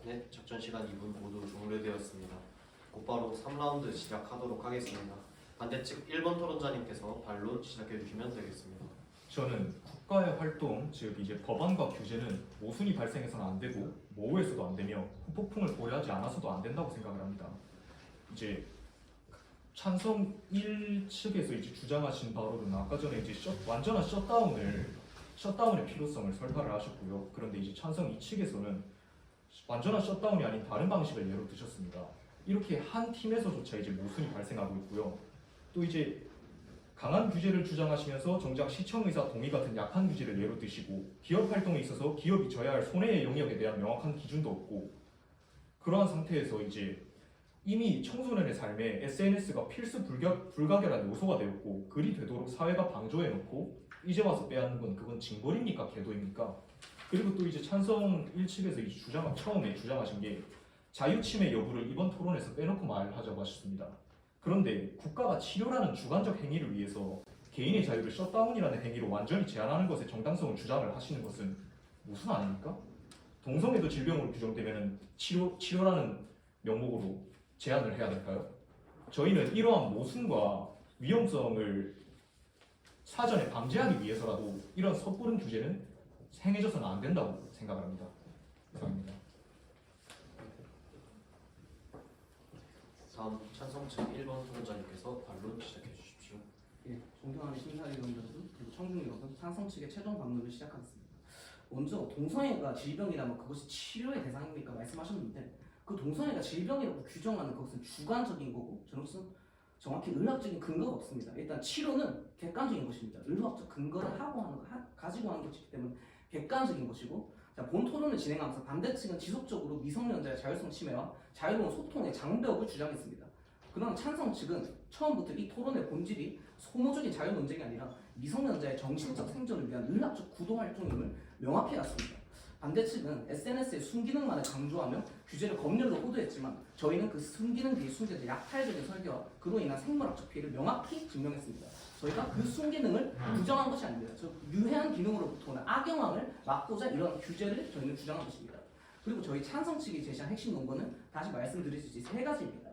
네, 작전 시간 2분 모두 종료되었습니다. 곧바로 3라운드 시작하도록 하겠습니다. 반대측 1번 토론자님께서 반론 시작해 주시면 되겠습니다. 저는 국가의 활동, 즉 이제 법안과 규제는 모순이 발생해서는 안 되고 모호해서도 안 되며 후폭풍을 고려하지 않아서도 안 된다고 생각을 합니다. 이제 찬성 1 측에서 이제 주장하신 바로는 아까 전에 이제 완전한 셧다운을 셧다운의 필요성을 설파를 하셨고요. 그런데 이제 찬성 2측에서는 완전한 셧다운이 아닌 다른 방식을 예로 드셨습니다. 이렇게 한 팀에서조차 이제 모순이 발생하고 있고요. 또 이제 강한 규제를 주장하시면서 정작 시청의사 동의 같은 약한 규제를 예로 드시고 기업 활동에 있어서 기업이 져야 할 손해의 영역에 대한 명확한 기준도 없고 그러한 상태에서 이제 이미 청소년의 삶에 SNS가 필수 불가결한 요소가 되었고 그리 되도록 사회가 방조해놓고 이제 와서 빼앗는 건 그건 징벌입니까 계도입니까? 그리고 또 이제 찬성 1측에서 이제 처음에 주장하신 게 자유침해 여부를 이번 토론에서 빼놓고 말하자고 하셨습니다. 그런데 국가가 치료라는 주관적 행위를 위해서 개인의 자유를 셧다운이라는 행위로 완전히 제한하는 것에 정당성을 주장을 하시는 것은 무슨 아닙니까? 동성애도 질병으로 규정되면 치료라는 명목으로 제한을 해야 될까요? 저희는 이러한 모순과 위험성을 사전에 방지하기 위해서라도 이런 섣부른 규제는 행해져서는 안 된다고 생각을 합니다. 이상입니다. 다음 찬성 측 1번 토론자님께서 반론 시작해 주십시오. 예, 존경하는 심사위원 여러분 그리고 청중 여러분, 찬성 측의 최종 반론을 시작하겠습니다. 먼저 동성애가 질병이라면 그것이 치료의 대상입니까 말씀하셨는데 그 동성애가 질병이라고 규정하는 그것은 주관적인 거고 저는 정확히 의학적인 근거가 없습니다. 일단 치료는 객관적인 것입니다. 의학적 근거를 가지고 하는 것이기 때문에 객관적인 것이고 자, 본 토론을 진행하면서 반대측은 지속적으로 미성년자의 자율성 침해와 자유로운 소통의 장벽을 주장했습니다. 그러나 찬성 측은 처음부터 이 토론의 본질이 소모적인 자유 논쟁이 아니라 미성년자의 정신적 생존을 위한 의학적 구도 활동임을 명확히 했습니다. 반대측은 SNS의 순기능만을 강조하며 규제를 법률로 호도했지만 저희는 그 순기능 뒤에 숨겨진 약탈적인 설계와 그로 인한 생물학적 피해를 명확히 증명했습니다. 저희가 그 순기능을 부정한 것이 아닙니다. 즉 유해한 기능으로부터 오는 악영향을 막고자 이런 규제를 저희는 주장한 것입니다. 그리고 저희 찬성 측이 제시한 핵심 논거는 다시 말씀드릴 수 있는 세 가지입니다.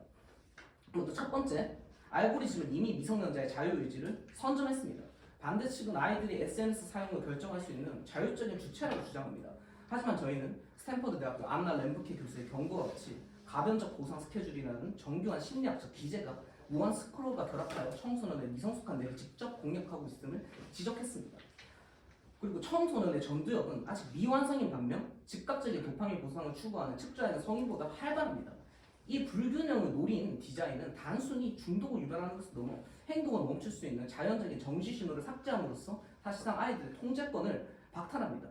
먼저 첫 번째, 알고리즘은 이미 미성년자의 자유의지를 선점했습니다. 반대측은 아이들이 SNS 사용을 결정할 수 있는 자율적인 주체라고 주장합니다. 하지만 저희는 스탠퍼드 대학교 안나 램브케 교수의 경고와 같이 가변적 보상 스케줄이라는 정교한 심리학적 기제가 무한 스크롤과 결합하여 청소년의 미성숙한 뇌를 직접 공략하고 있음을 지적했습니다. 그리고 청소년의 전두엽은 아직 미완성인 반면 즉각적인 도파민 보상을 추구하는 측정하는 성인보다 활발합니다. 이 불균형을 노린 디자인은 단순히 중독을 유발하는 것을 넘어 행동을 멈출 수 있는 자연적인 정시 신호를 삭제함으로써 사실상 아이들의 통제권을 박탈합니다.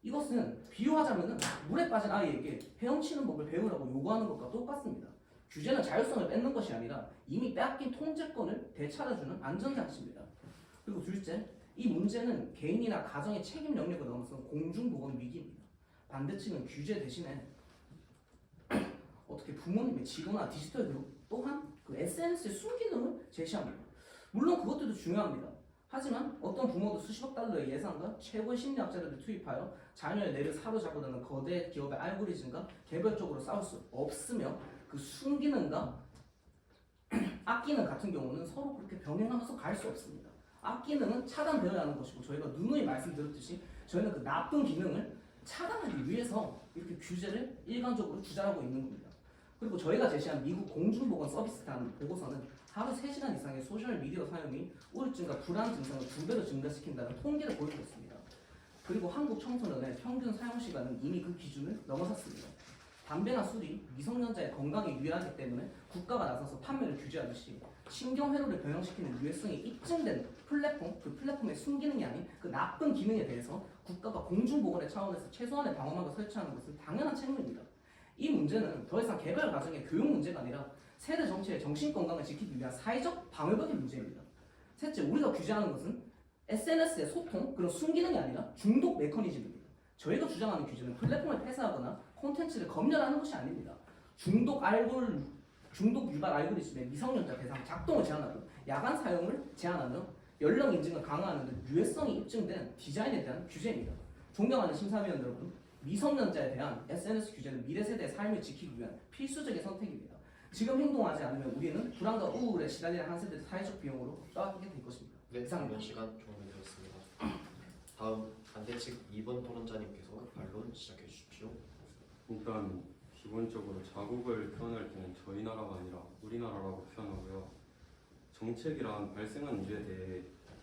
이것은 비유하자면 물에 빠진 아이에게 헤엄치는 법을 배우라고 요구하는 것과 똑같습니다. 규제는 자율성을 뺏는 것이 아니라 이미 빼앗긴 통제권을 되찾아주는 안전장치입니다. 그리고 둘째, 이 문제는 개인이나 가정의 책임 영역을 넘어선 공중보건 위기입니다. 반대측은 규제 대신에 어떻게 부모님의 지도나 디지털 교육 또한 그 SNS의 순기능을 제시합니다. 물론 그것들도 중요합니다. 하지만 어떤 부모도 수십억 달러의 예산과 최고의 심리학자들을 투입하여 자녀의 뇌를 사로잡으려는 거대 기업의 알고리즘과 개별적으로 싸울 수 없으며 그 순기능과 악기능 같은 경우는 서로 그렇게 병행하면서 갈 수 없습니다. 악기능은 차단되어야 하는 것이고 저희가 누누이 말씀드렸듯이 저희는 그 나쁜 기능을 차단하기 위해서 이렇게 규제를 일관적으로 주장하고 있는 겁니다. 그리고 저희가 제시한 미국 공중보건 서비스라는 보고서는 하루 3시간 이상의 소셜미디어 사용이 우울증과 불안 증상을 2배로 증가시킨다는 통계를 보이고 있습니다. 그리고 한국 청소년의 평균 사용 시간은 이미 그 기준을 넘어섰습니다. 담배나 술이 미성년자의 건강에 유해하기 때문에 국가가 나서서 판매를 규제하듯이 신경회로를 변형시키는 유해성이 입증된 플랫폼, 그 플랫폼의 순기능이 아닌 그 나쁜 기능에 대해서 국가가 공중보건의 차원에서 최소한의 방어막을 설치하는 것은 당연한 책무입니다. 이 문제는 더 이상 개별 가정의 교육 문제가 아니라 세대 전체의 정신건강을 지키기 위한 사회적 방어벽의 문제입니다. 셋째, 우리가 규제하는 것은 SNS의 소통, 그런 순기능이 아니라 중독 메커니즘입니다. 저희가 주장하는 규제는 플랫폼을 폐쇄하거나 콘텐츠를 검열하는 것이 아닙니다. 중독 유발 알고리즘의 미성년자 대상 작동을 제한하고 야간 사용을 제한하며 연령 인증을 강화하는 등 유해성이 입증된 디자인에 대한 규제입니다. 존경하는 심사위원 여러분, 미성년자에 대한 SNS 규제는 미래 세대의 삶을 지키기 위한 필수적인 선택입니다. 지금 행동하지 않으면 우리는 불안과 우울에 시달리는 한 세대의 사회적 비용으로 떠안게 될 것입니다. 네, 이상입니다. 반론 시간 종료되었습니다. 다음 반대측 2번 토론자님께서 반론 시작해 주십시오. 일단 기본적으로 자국을 표현할 때는 저희 나라가 아니라 우리나라라고 표현하고요. 정책이란 발생한 일에 대해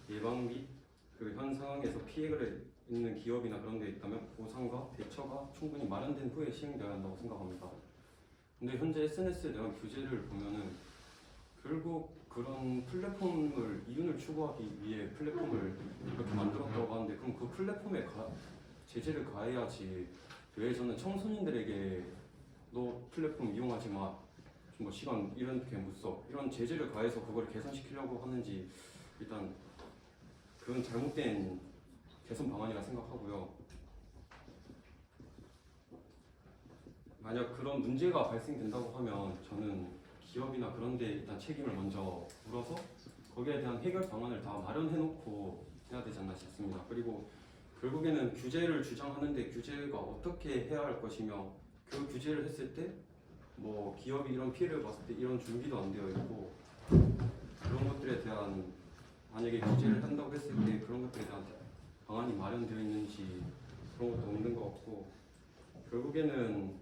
예방 및 그 이런 상황에서 피해를 있는 기업이나 그런 데 있다면 보상과 대처가 충분히 마련된 후에 시행되어야 한다고 생각합니다. 근데 현재 SNS에 대한 규제를 보면은 결국 그런 플랫폼을 이윤을 추구하기 위해 플랫폼을 이렇게 만들었다고 하는데, 그럼 그 플랫폼에 제재를 가해야지 왜 저는 청소년들에게 너 플랫폼 이용하지 마, 뭐 시간 이렇게 못 써, 이런 제재를 가해서 그걸 개선시키려고 하는지 일단 그건 잘못된 개선 방안이라 생각하고요. 만약 그런 문제가 발생된다고 하면 저는 기업이나 그런 데 일단 책임을 먼저 물어서 거기에 대한 해결 방안을 다 마련해 놓고 해야 되지 않나 싶습니다. 그리고 결국에는 규제를 주장하는데 규제가 어떻게 해야 할 것이며 그 규제를 했을 때 뭐 기업이 이런 피해를 봤을 때 이런 준비도 안 되어 있고 그런 것들에 대한 만약에 규제를 한다고 했을 때 그런 것들에 대한 방안이 마련되어 있는지 그런 것도 없는 것 같고, 결국에는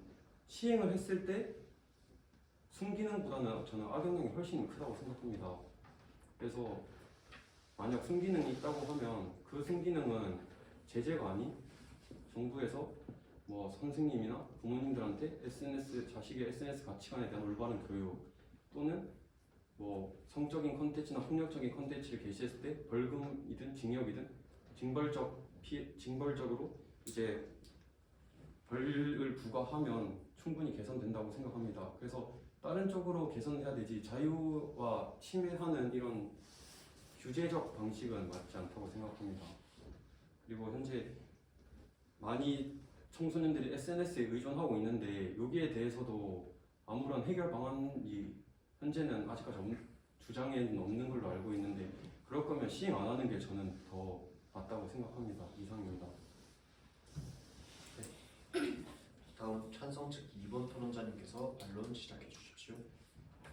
시행을 했을 때 순기능보다는 저는 악영향이 훨씬 크다고 생각합니다. 그래서 만약 순기능이 있다고 하면 그 순기능은 제재가 아닌 정부에서 뭐 선생님이나 부모님들한테 자식의 SNS 가치관에 대한 올바른 교육, 또는 뭐 성적인 컨텐츠나 폭력적인 컨텐츠를 게시했을 때 벌금이든 징역이든 징벌적으로 이제 벌을 부과하면 충분히 개선된다고 생각합니다. 그래서 다른 쪽으로 개선해야 되지 자유와 침해하는 이런 규제적 방식은 맞지 않다고 생각합니다. 그리고 현재 많이 청소년들이 SNS에 의존하고 있는데 여기에 대해서도 아무런 해결 방안이 현재는 아직까지 주장에는 없는 걸로 알고 있는데, 그럴 거면 시행 안 하는 게 저는 더 맞다고 생각합니다. 이상입니다. 다음 찬성 측 2번 토론자님께서 반론 시작해 주십시오.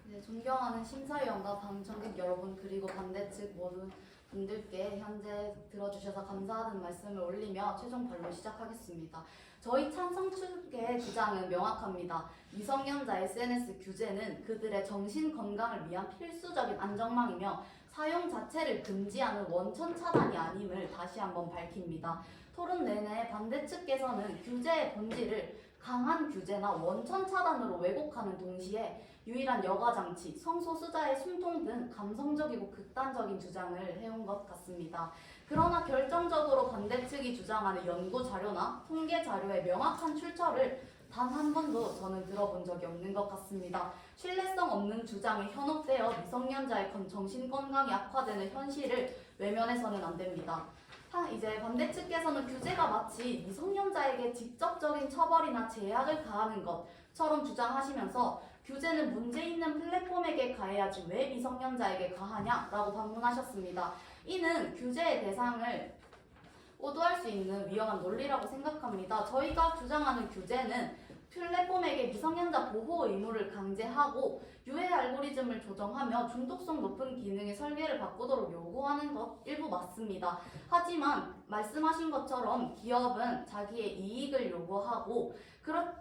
네, 존경하는 심사위원과 방청객 여러분, 그리고 반대 측 모든 분들께 현재 들어주셔서 감사하다는 말씀을 올리며 최종 반론 시작하겠습니다. 저희 찬성 측의 주장은 명확합니다. 미성년자 SNS 규제는 그들의 정신 건강을 위한 필수적인 안전망이며 사용 자체를 금지하는 원천 차단이 아님을 다시 한번 밝힙니다. 토론 내내 반대 측께서는 규제의 본질을 강한 규제나 원천 차단으로 왜곡하는 동시에 유일한 여가장치, 성소수자의 숨통 등 감성적이고 극단적인 주장을 해온 것 같습니다. 그러나 결정적으로 반대 측이 주장하는 연구 자료나 통계 자료의 명확한 출처를 단 한 번도 저는 들어본 적이 없는 것 같습니다. 신뢰성 없는 주장이 현혹되어 미성년자의 정신 건강이 악화되는 현실을 외면해서는 안 됩니다. 이제 반대 측께서는 규제가 마치 미성년자에게 직접적인 처벌이나 제약을 가하는 것처럼 주장하시면서 규제는 문제 있는 플랫폼에게 가해야지 왜 미성년자에게 가하냐라고 반문하셨습니다. 이는 규제의 대상을 오도할 수 있는 위험한 논리라고 생각합니다. 저희가 주장하는 규제는 플랫폼에게 미성년자 보호 의무를 강제하고 유해 알고리즘을 조정하며 중독성 높은 기능의 설계를 바꾸도록 요구하는 것 일부 맞습니다. 하지만 말씀하신 것처럼 기업은 자기의 이익을 요구하고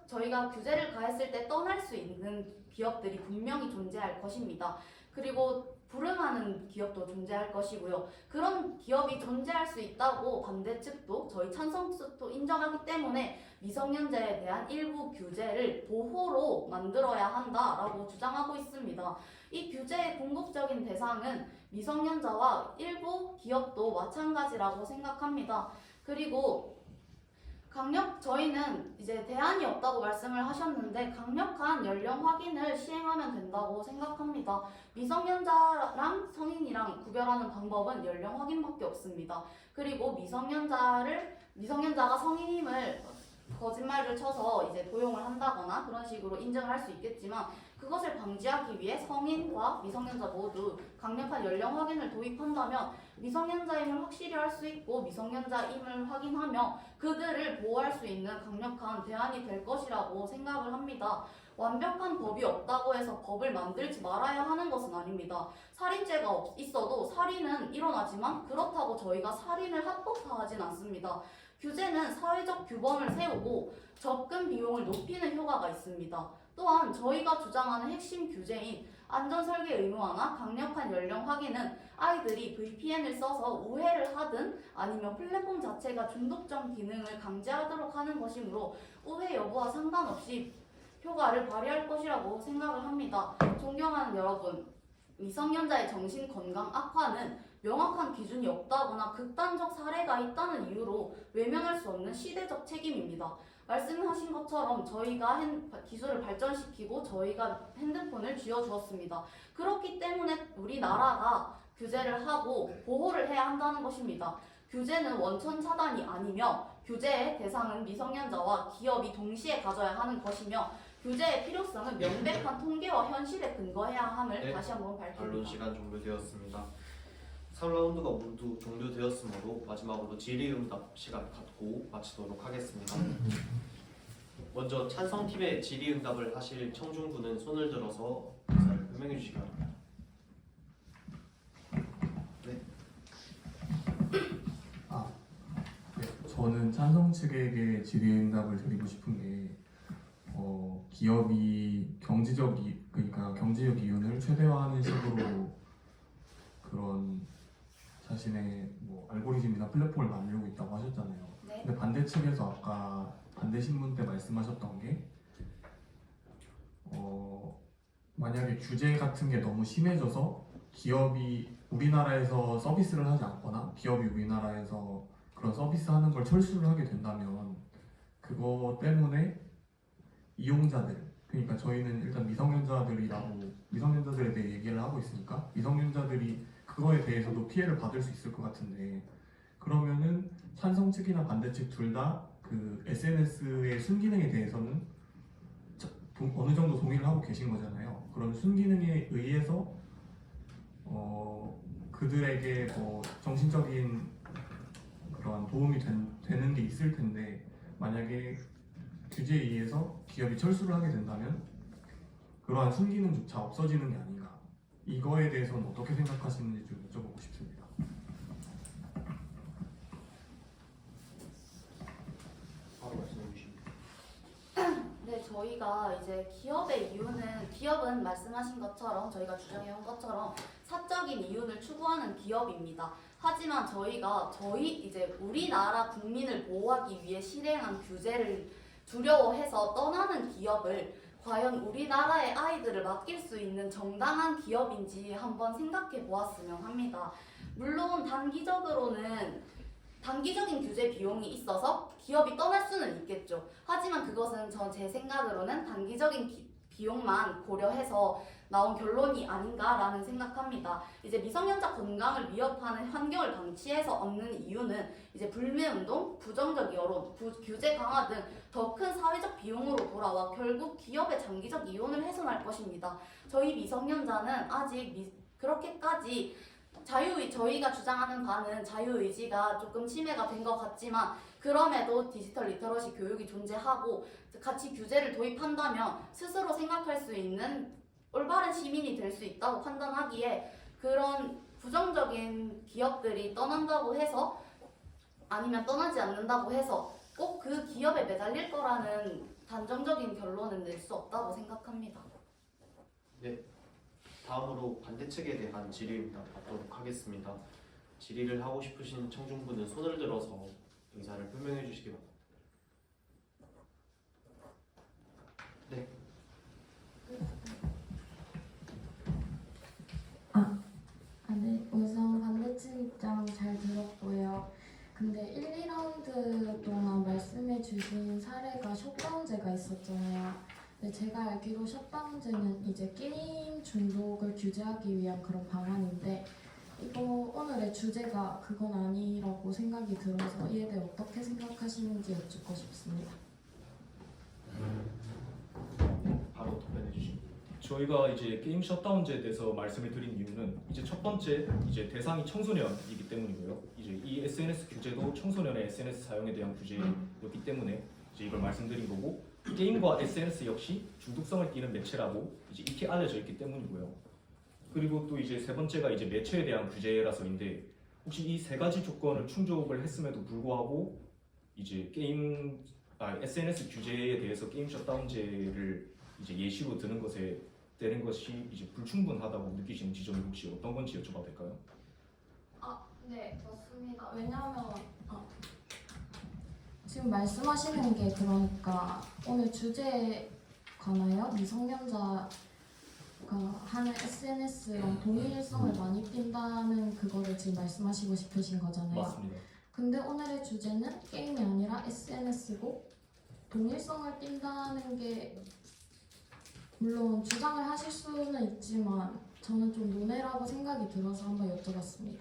저희가 규제를 가했을 때 떠날 수 있는 기업들이 분명히 존재할 것입니다. 그리고 불응하는 기업도 존재할 것이고요. 그런 기업이 존재할 수 있다고 반대 측도 저희 찬성 측도 인정하기 때문에 미성년자에 대한 일부 규제를 보호로 만들어야 한다라고 주장하고 있습니다. 이 규제의 궁극적인 대상은 미성년자와 일부 기업도 마찬가지라고 생각합니다. 그리고 저희는 이제 대안이 없다고 말씀을 하셨는데 강력한 연령 확인을 시행하면 된다고 생각합니다. 미성년자랑 성인이랑 구별하는 방법은 연령 확인밖에 없습니다. 그리고 미성년자가 성인임을 거짓말을 쳐서 이제 도용을 한다거나 그런 식으로 인정을 할 수 있겠지만 그것을 방지하기 위해 성인과 미성년자 모두 강력한 연령 확인을 도입한다면 미성년자임을 확실히 할 수 있고 미성년자임을 확인하며 그들을 보호할 수 있는 강력한 대안이 될 것이라고 생각을 합니다. 완벽한 법이 없다고 해서 법을 만들지 말아야 하는 것은 아닙니다. 살인죄가 있어도 살인은 일어나지만 그렇다고 저희가 살인을 합법화하진 않습니다. 규제는 사회적 규범을 세우고 접근 비용을 높이는 효과가 있습니다. 또한 저희가 주장하는 핵심 규제인 안전 설계 의무화나 강력한 연령 확인은 아이들이 VPN을 써서 우회를 하든 아니면 플랫폼 자체가 중독적 기능을 강제하도록 하는 것이므로 우회 여부와 상관없이 효과를 발휘할 것이라고 생각을 합니다. 존경하는 여러분, 미성년자의 정신 건강 악화는 명확한 기준이 없다거나 극단적 사례가 있다는 이유로 외면할 수 없는 시대적 책임입니다. 말씀하신 것처럼 저희가 기술을 발전시키고 저희가 핸드폰을 쥐어주었습니다. 그렇기 때문에 우리나라가 규제를 하고 보호를 해야 한다는 것입니다. 규제는 원천 차단이 아니며 규제의 대상은 미성년자와 기업이 동시에 가져야 하는 것이며 규제의 필요성은 명백한 통계와 현실에 근거해야 함을 네. 다시 한번 반론 밝힙니다. 시간 종료되었습니다. 3라운드가 모두 종료되었으므로 마지막으로 질의응답 시간 갖고 마치도록 하겠습니다. 먼저 찬성팀의 질의응답을 하실 청중분은 손을 들어서 의사를 표명해 주시기 바랍니다. 저는 찬성 측에게 질의응답을 드리고 싶은 게 기업이 경제적 이윤을 최대화하는 식으로 그런 자신의 알고리즘이나 플랫폼을 만들고 있다고 하셨잖아요. 네. 근데 반대 측에서 아까 반대 신문 때 말씀하셨던 게 만약에 규제 같은 게 너무 심해져서 기업이 우리나라에서 서비스를 하지 않거나 기업이 우리나라에서 그런 서비스 하는 걸 철수를 하게 된다면 그거 때문에 이용자들, 그러니까 저희는 일단 미성년자들에 대해 얘기를 하고 있으니까 미성년자들이 그거에 대해서도 피해를 받을 수 있을 것 같은데, 그러면은 찬성 측이나 반대 측 둘 다 그 SNS의 순기능에 대해서는 어느 정도 동의를 하고 계신 거잖아요. 그런 순기능에 의해서 그들에게 정신적인 그런 도움이 되는 게 있을 텐데, 만약에 규제에 의해서 기업이 철수를 하게 된다면 그러한 순기능조차 없어지는 게 아닌가, 이거에 대해서는 어떻게 생각하시는지 좀 여쭤보고 싶습니다. 바로 말씀해 주십니다. 네, 저희가 이제 기업은 말씀하신 것처럼 저희가 주장해온 것처럼 사적인 이윤을 추구하는 기업입니다. 하지만 이제 우리나라 국민을 보호하기 위해 실행한 규제를 두려워해서 떠나는 기업을 과연 우리나라의 아이들을 맡길 수 있는 정당한 기업인지 한번 생각해 보았으면 합니다. 물론 단기적인 규제 비용이 있어서 기업이 떠날 수는 있겠죠. 하지만 그것은 제 생각으로는 단기적인 비용만 고려해서 나온 결론이 아닌가라는 생각합니다. 이제 미성년자 건강을 위협하는 환경을 방치해서 얻는 이유는 이제 불매운동, 부정적 여론, 규제 강화 등 더 큰 사회적 비용으로 돌아와 결국 기업의 장기적 이윤을 훼손할 것입니다. 저희 미성년자는 아직 그렇게까지 저희가 주장하는 바는 자유의지가 조금 침해가 된 것 같지만, 그럼에도 디지털 리터러시 교육이 존재하고 같이 규제를 도입한다면 스스로 생각할 수 있는 올바른 시민이 될 수 있다고 판단하기에, 그런 부정적인 기업들이 떠난다고 해서 아니면 떠나지 않는다고 해서 꼭 그 기업에 매달릴 거라는 단정적인 결론은 낼 수 없다고 생각합니다. 다음으로 반대 측에 대한 질의응답 받도록 하겠습니다. 질의를 하고 싶으신 청중분은 손을 들어서 의사를 표명해 주시기 바랍니다. 네. 네, 우선 반대측 입장 잘 들었고요. 근데 1, 2라운드 동안 말씀해 주신 사례가 셧다운제가 있었잖아요. 근데 제가 알기로 셧다운제는 이제 게임 중독을 규제하기 위한 그런 방안인데, 이거 오늘의 주제가 그건 아니라고 생각이 들어서 이에 대해 어떻게 생각하시는지 여쭙고 싶습니다. 바로 답변해 주십니다. 저희가 이제 게임 셧다운제에 대해서 말씀을 드린 이유는 이제 첫 번째 이제 대상이 청소년이기 때문이고요. 이제 이 SNS 규제도 청소년의 SNS 사용에 대한 규제였기 때문에 이제 이걸 말씀드린 거고, 게임과 SNS 역시 중독성을 띠는 매체라고 이제 익히 알려져 있기 때문이고요. 그리고 또 이제 세 번째가 이제 매체에 대한 규제라서인데, 혹시 이 세 가지 조건을 충족을 했음에도 불구하고 이제 SNS 규제에 대해서 게임 셧다운제를 이제 예시로 드는 것에 되는 것이 이제 불충분하다고 느끼시는 지점이 혹시 어떤 건지 여쭤봐도 될까요? 네, 맞습니다. 왜냐하면 지금 말씀하시는 게 그러니까 오늘 주제에 관하여 미성년자가 하는 SNS랑 동일성을 많이 띈다는 그거를 지금 말씀하시고 싶으신 거잖아요. 맞습니다. 근데 오늘의 주제는 게임이 아니라 SNS고 동일성을 띈다는 게 물론 주장을 하실 수는 있지만 저는 좀 논외라고 생각이 들어서 한번 여쭤봤습니다.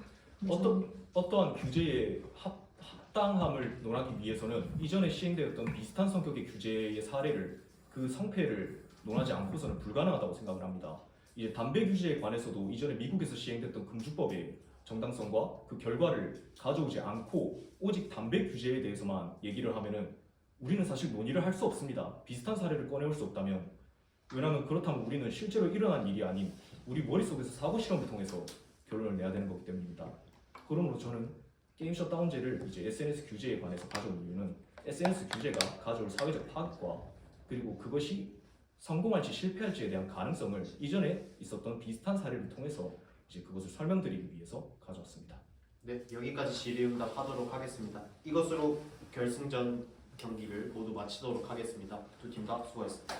어떠한 규제의 합당함을 논하기 위해서는 이전에 시행되었던 비슷한 성격의 규제의 사례를 그 성패를 논하지 않고서는 불가능하다고 생각을 합니다. 이제 담배 규제에 관해서도 이전에 미국에서 시행됐던 금주법의 정당성과 그 결과를 가져오지 않고 오직 담배 규제에 대해서만 얘기를 하면은 우리는 사실 논의를 할 수 없습니다. 비슷한 사례를 꺼내올 수 없다면, 왜냐하면 그렇다면 우리는 실제로 일어난 일이 아닌 우리 머릿속에서 사고 실험을 통해서 결론을 내야 되는 거기 때문입니다. 그러므로 저는 게임 셧다운제를 이제 SNS 규제에 관해서 가져온 이유는 SNS 규제가 가져올 사회적 파급과 그리고 그것이 성공할지 실패할지에 대한 가능성을 이전에 있었던 비슷한 사례를 통해서 이제 그것을 설명드리기 위해서 가져왔습니다. 네, 여기까지 질의응답 하도록 하겠습니다. 이것으로 결승전 경기를 모두 마치도록 하겠습니다. 두 팀 다 수고했습니다.